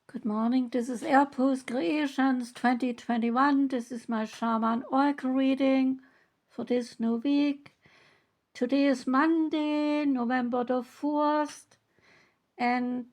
Good morning, this is Airpost Creations 2021. This is my Shaman Oracle reading for this new week. Today is Monday, November the 4th, and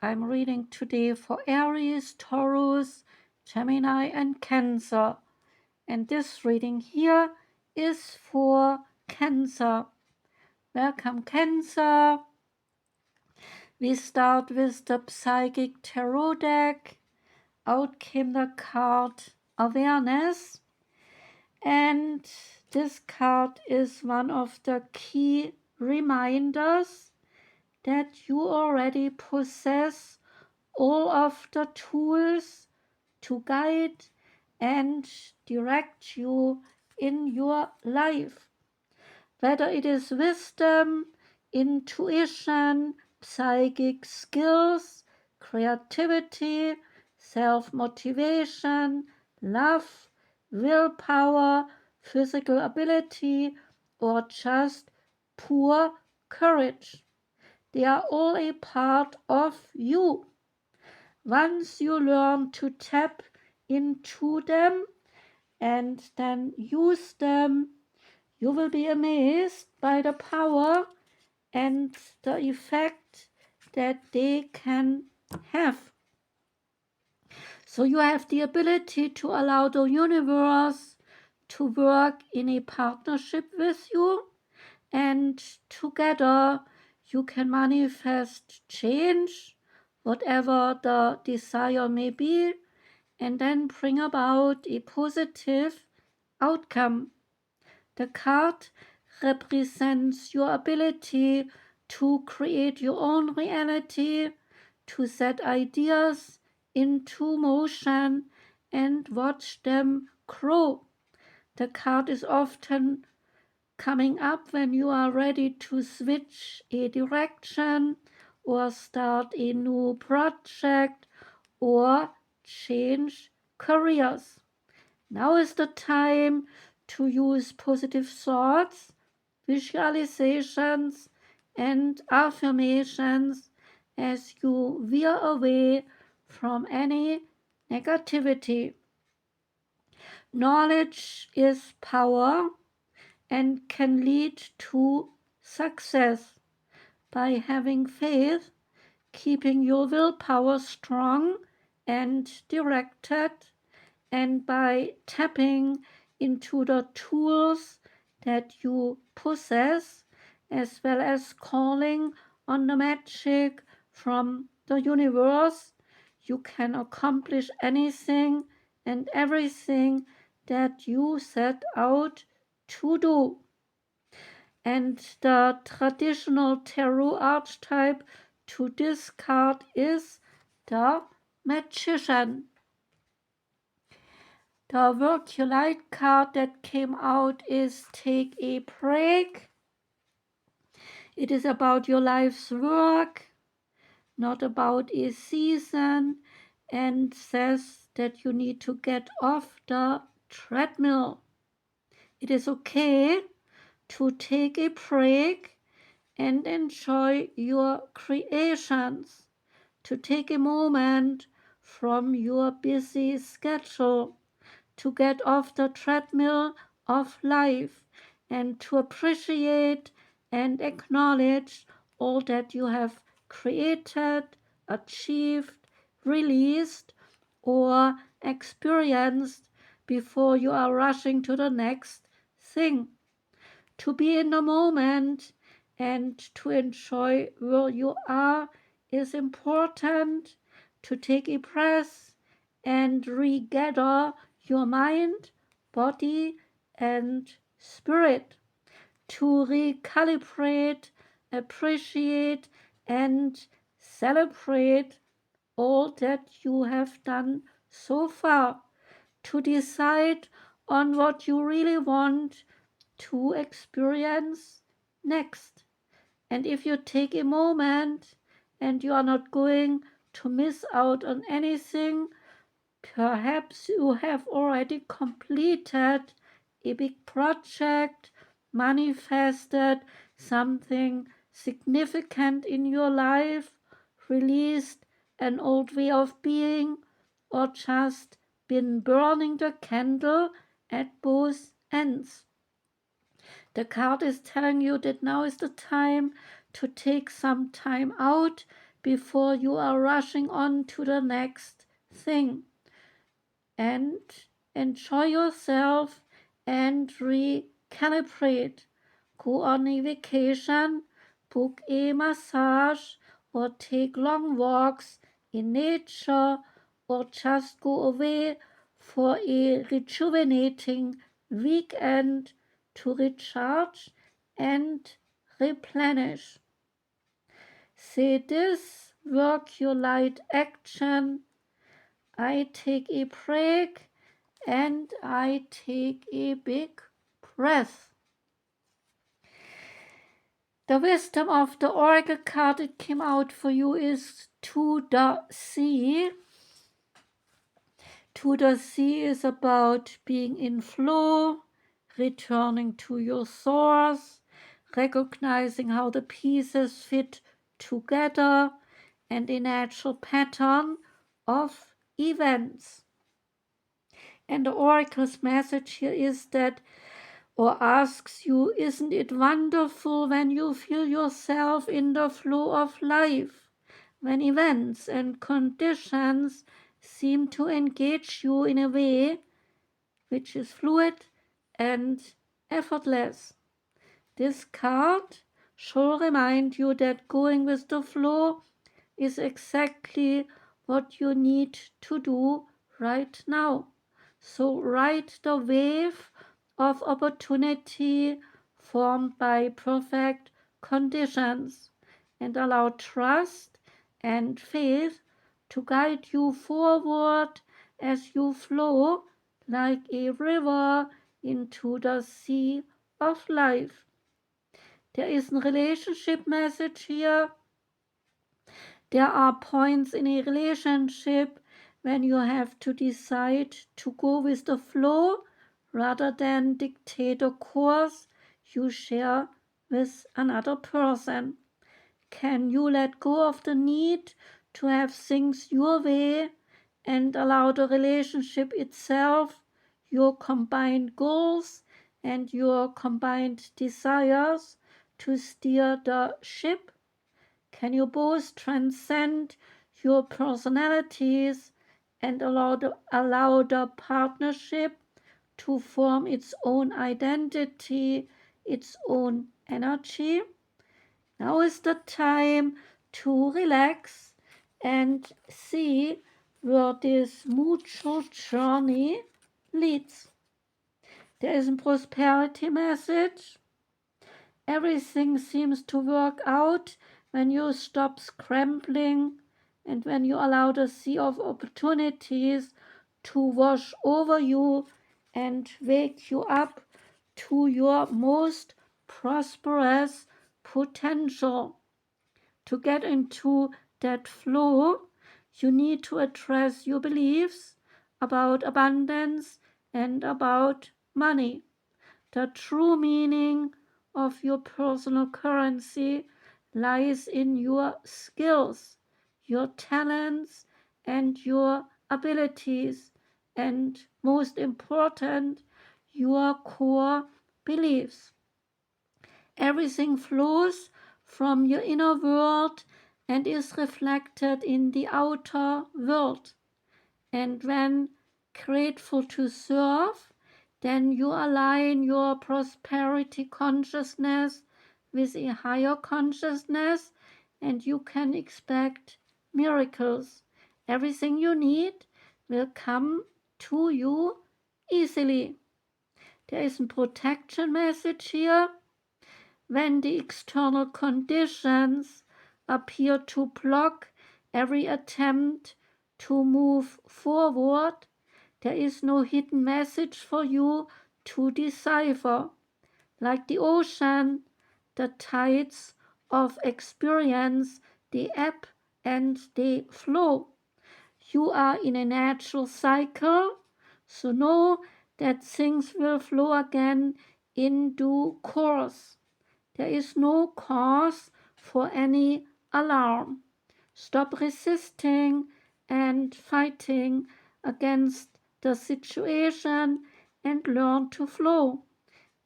I'm reading today for Aries, Taurus, Gemini, and Cancer. And this reading here is for Cancer. Welcome, Cancer. We start with the Psychic Tarot deck. Out came the card Awareness, and this card is one of the key reminders that you already possess all of the tools to guide and direct you in your life. Whether it is wisdom, intuition, psychic skills, creativity, self-motivation, love, willpower, physical ability, or just pure courage. They are all a part of you. Once you learn to tap into them and then use them, you will be amazed by the power and the effect that they can have. So you have the ability to allow the universe to work in a partnership with you, and together you can manifest change, whatever the desire may be, and then bring about a positive outcome. The card represents your ability to create your own reality, to set ideas into motion and watch them grow. The card is often coming up when you are ready to switch a direction or start a new project or change careers. Now is the time to use positive thoughts, visualizations, and affirmations as you veer away from any negativity. Knowledge is power and can lead to success. By having faith, keeping your willpower strong and directed, and by tapping into the tools that you possess, as well as calling on the magic from the universe, you can accomplish anything and everything that you set out to do. And the traditional tarot archetype to this card is the Magician. The Work Your Light card that came out is Take a Break. It is about your life's work, not about a season, and says that you need to get off the treadmill. It is okay to take a break and enjoy your creations, to take a moment from your busy schedule, to get off the treadmill of life and to appreciate and acknowledge all that you have created, achieved, released, or experienced before you are rushing to the next thing. To be in the moment and to enjoy where you are is important. To take a breath and regather your mind, body, and spirit, to recalibrate, appreciate, and celebrate all that you have done so far, to decide on what you really want to experience next. And if you take a moment and you are not going to miss out on anything, perhaps you have already completed a big project, manifested something significant in your life, released an old way of being, or just been burning the candle at both ends. The card is telling you that now is the time to take some time out before you are rushing on to the next thing, and enjoy yourself and recalibrate. Go on a vacation, book a massage, or take long walks in nature, or just go away for a rejuvenating weekend to recharge and replenish. Say this, work your light action. I take a break and I take a big breath. The wisdom of the oracle card that came out for you is to the sea. To the sea is about being in flow, returning to your source, recognizing how the pieces fit together, and a natural pattern of events. And the oracle's message here is that, or asks you, isn't it wonderful when you feel yourself in the flow of life, when events and conditions seem to engage you in a way which is fluid and effortless? This card should remind you that going with the flow is exactly what you need to do right now. So ride the wave of opportunity formed by perfect conditions and allow trust and faith to guide you forward as you flow like a river into the sea of life. There is a relationship message here. There are points in a relationship when you have to decide to go with the flow rather than dictate a course you share with another person. Can you let go of the need to have things your way and allow the relationship itself, your combined goals and your combined desires, to steer the ship? Can you both transcend your personalities and allow the partnership to form its own identity, its own energy? Now is the time to relax and see where this mutual journey leads. There is a prosperity message. Everything seems to work out when you stop scrambling and when you allow the sea of opportunities to wash over you and wake you up to your most prosperous potential. To get into that flow, you need to address your beliefs about abundance and about money. The true meaning of your personal currency lies in your skills, your talents, and your abilities, and most important, your core beliefs. Everything flows from your inner world and is reflected in the outer world. And when grateful to serve, then you align your prosperity consciousness with a higher consciousness and you can expect miracles. Everything you need will come to you easily. There is a protection message here. When the external conditions appear to block every attempt to move forward, there is no hidden message for you to decipher. Like the ocean, the tides of experience, they ebb and they flow. You are in a natural cycle, so know that things will flow again in due course. There is no cause for any alarm. Stop resisting and fighting against the situation and learn to flow,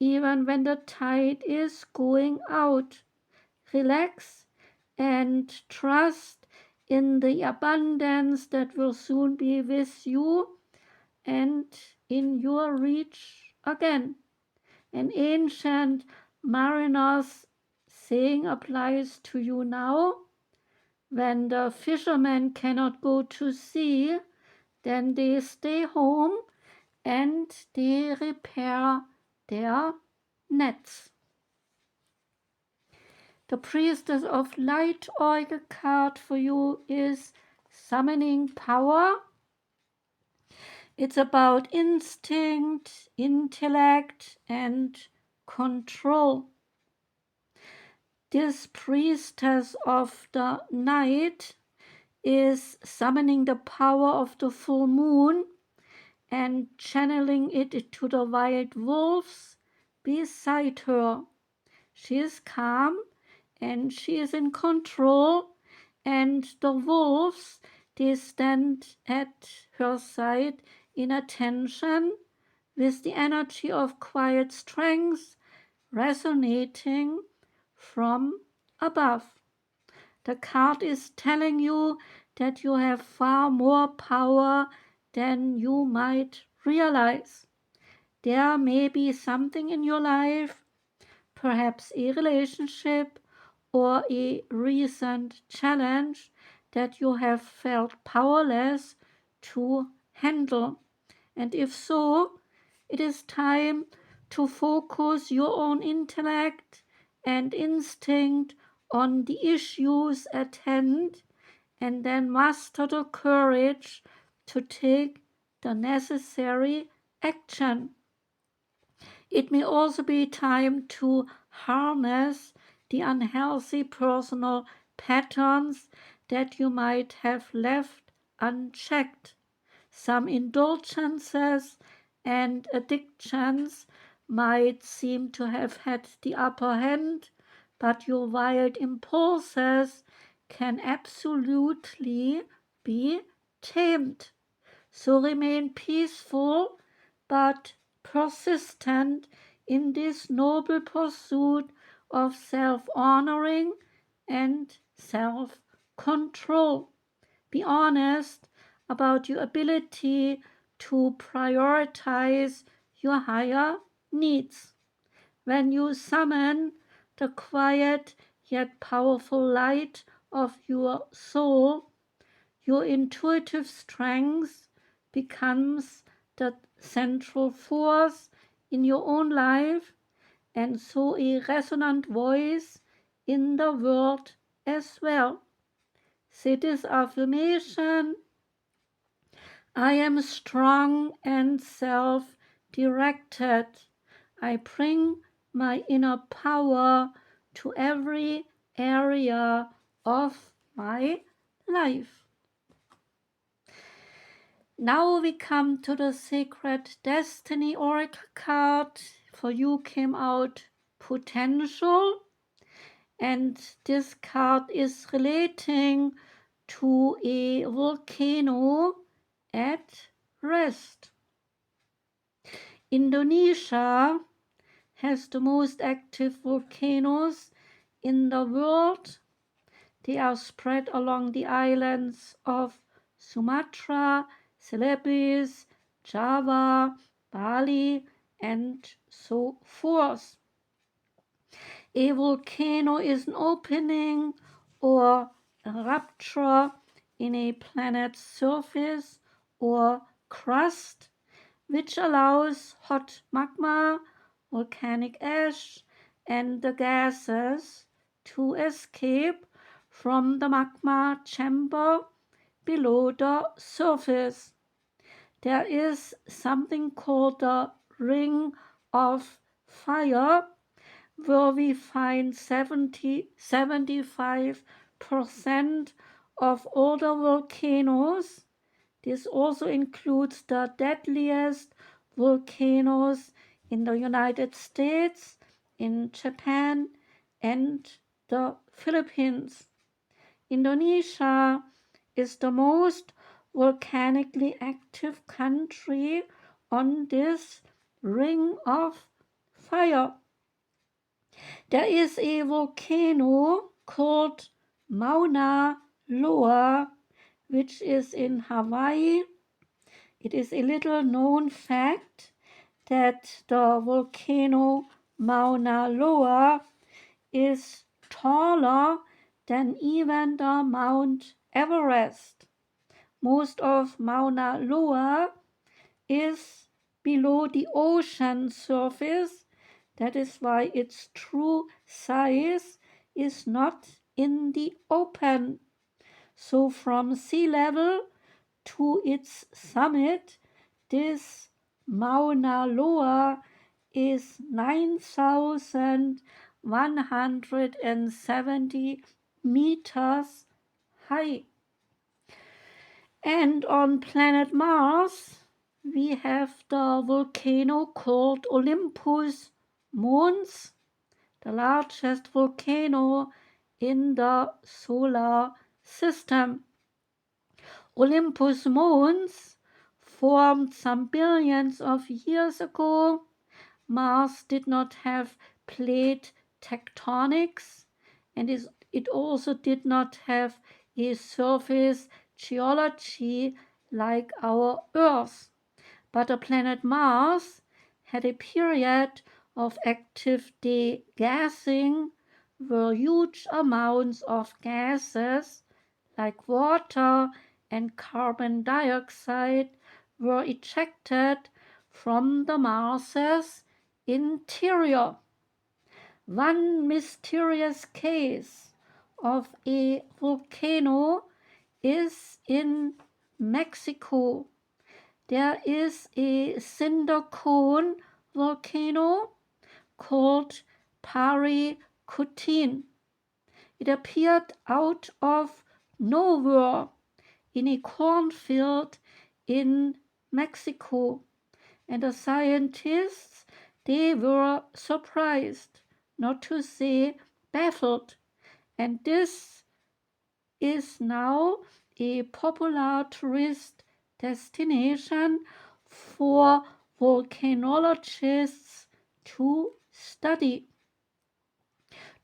even when the tide is going out. Relax and trust in the abundance that will soon be with you and in your reach again. An ancient mariner's saying applies to you now. When the fishermen cannot go to sea, then they stay home and they repair their nets. The Priestess of Light Oracle card for you is Summoning Power. It's about instinct, intellect, and control. This Priestess of the Night is summoning the power of the full moon and channeling it to the wild wolves beside her. She is calm and she is in control, and the wolves, they stand at her side in attention with the energy of quiet strength resonating from above. The card is telling you that you have far more power than you might realize. There may be something in your life, perhaps a relationship or a recent challenge that you have felt powerless to handle. And if so, it is time to focus your own intellect and instinct on the issues at hand and then muster the courage to take the necessary action. It may also be time to harness the unhealthy personal patterns that you might have left unchecked. Some indulgences and addictions might seem to have had the upper hand, but your wild impulses can absolutely be tamed. So remain peaceful but persistent in this noble pursuit of self-honoring and self-control. Be honest about your ability to prioritize your higher needs. When you summon the quiet yet powerful light of your soul, your intuitive strength becomes the central force in your own life and so a resonant voice in the world as well. Say this affirmation: I am strong and self-directed. I bring my inner power to every area of my life. Now we come to the Sacred Destiny Oracle card. For you came out Potential, and this card is relating to a volcano at rest. Indonesia has the most active volcanoes in the world. They are spread along the islands of Sumatra, Celebes, Java, Bali, and so forth. A volcano is an opening or a rupture in a planet's surface or crust, which allows hot magma, volcanic ash, and the gases to escape from the magma chamber below the surface. There is something called the Ring of Fire, where we find 75% of all the volcanoes. This also includes the deadliest volcanoes in the United States, in Japan, and the Philippines. Indonesia is the most volcanically active country on this ring of fire. There is a volcano called Mauna Loa, which is in Hawaii. It is a little known fact that the volcano Mauna Loa is taller than even the Mount Everest. Most of Mauna Loa is below the ocean surface. That is why its true size is not in the open. So from sea level to its summit, this Mauna Loa is 9,170 meters high. And on planet Mars, we have the volcano called Olympus Mons, the largest volcano in the solar system. Olympus Mons formed some billions of years ago. Mars did not have plate tectonics, and it also did not have a surface geology like our Earth. But the planet Mars had a period of active degassing where huge amounts of gases like water and carbon dioxide were ejected from the Mars's interior. One mysterious case of a volcano is in Mexico. There is a cinder cone volcano called Paricutin. It appeared out of nowhere in a cornfield in Mexico, and the scientists, they were surprised, not to say baffled, and this is now a popular tourist destination for volcanologists to study.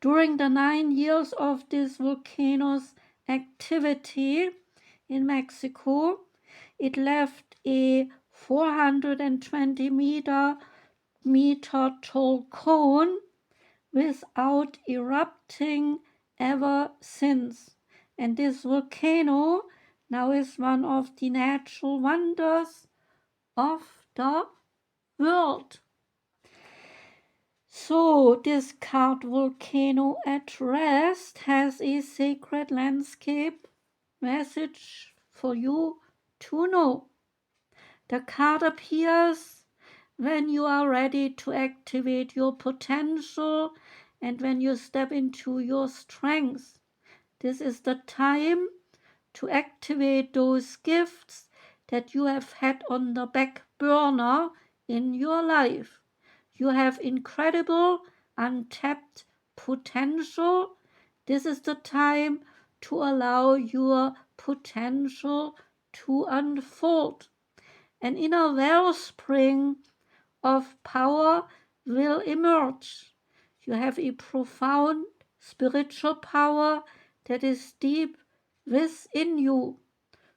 During the 9 years of this volcano's activity in Mexico, it left a 420 meter tall cone without erupting ever since. And this volcano now is one of the natural wonders of the world. So this carved volcano at rest has a sacred landscape message for you to know. The card appears when you are ready to activate your potential and when you step into your strengths. This is the time to activate those gifts that you have had on the back burner in your life. You have incredible untapped potential. This is the time to allow your potential to unfold. An inner wellspring of power will emerge. You have a profound spiritual power that is deep within you.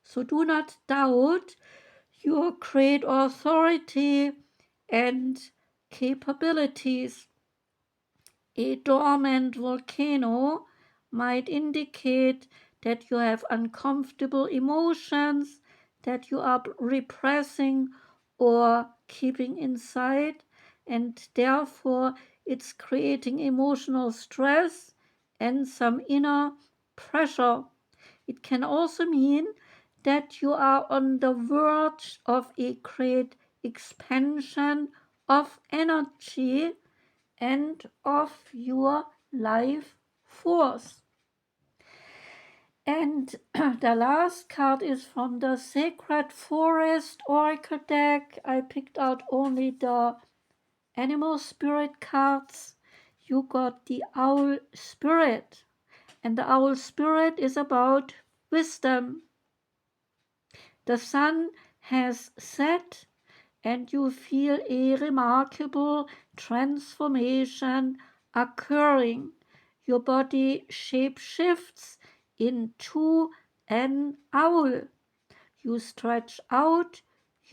So do not doubt your great authority and capabilities. A dormant volcano might indicate that you have uncomfortable emotions that you are repressing or keeping inside, and therefore it's creating emotional stress and some inner pressure. It can also mean that you are on the verge of a great expansion of energy and of your life force. And the last card is from the Sacred Forest Oracle deck. I picked out only the animal spirit cards. You got the owl spirit. And the owl spirit is about wisdom. The sun has set and you feel a remarkable transformation occurring. Your body shape shifts into an owl. You stretch out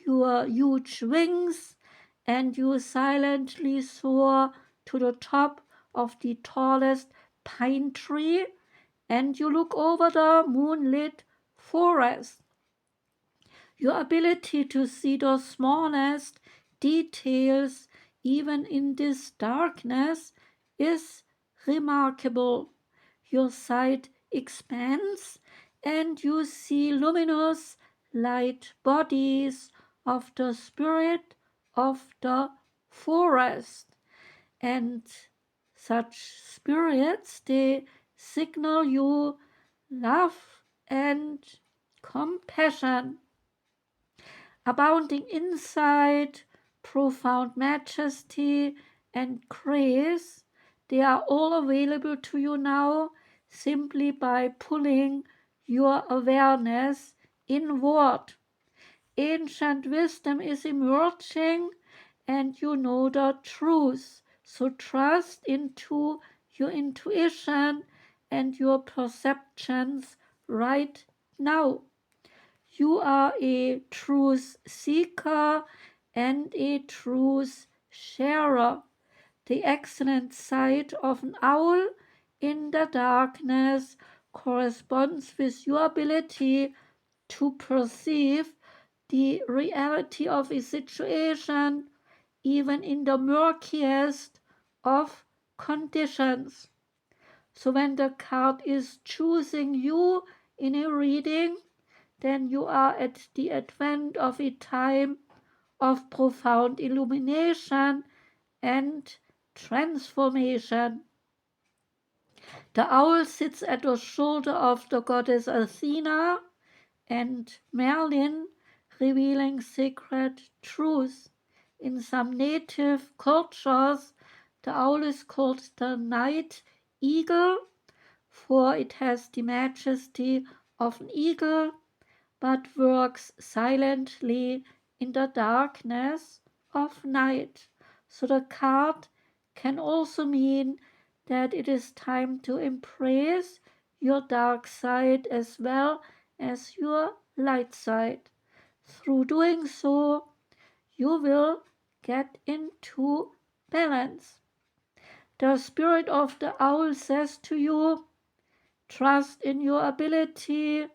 your huge wings and you silently soar to the top of the tallest pine tree and you look over the moonlit forest. Your ability to see the smallest details, even in this darkness, is remarkable. Your sight expands and you see luminous light bodies of the spirit of the forest. And such spirits, they signal you love and compassion. Abounding insight, profound majesty, and grace, they are all available to you now simply by pulling your awareness inward. Ancient wisdom is emerging and you know the truth. So trust into your intuition and your perceptions right now. You are a truth seeker and a truth sharer. The excellent sight of an owl in the darkness corresponds with your ability to perceive the reality of a situation, even in the murkiest of conditions. So when the card is choosing you in a reading, then you are at the advent of a time of profound illumination and transformation. The owl sits at the shoulder of the goddess Athena and Merlin, revealing sacred truths. In some native cultures, the owl is called the night eagle, for it has the majesty of an eagle but works silently in the darkness of night. So the card can also mean that it is time to embrace your dark side as well as your light side. Through doing so, you will get into balance. The spirit of the owl says to you, trust in your ability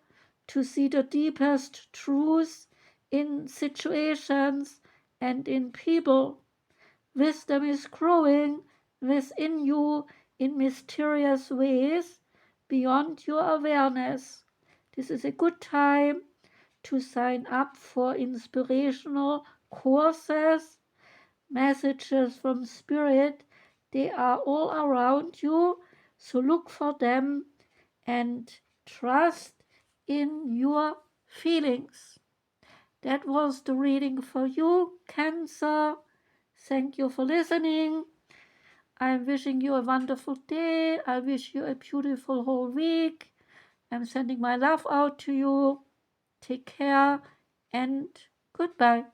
to see the deepest truths in situations and in people. Wisdom is growing within you in mysterious ways beyond your awareness. This is a good time to sign up for inspirational courses, messages from Spirit. They are all around you, so look for them and trust in your feelings. That was the reading for you, Cancer. Thank you for listening. I'm wishing you a wonderful day. I wish you a beautiful whole week. I'm sending my love out to you. Take care and goodbye.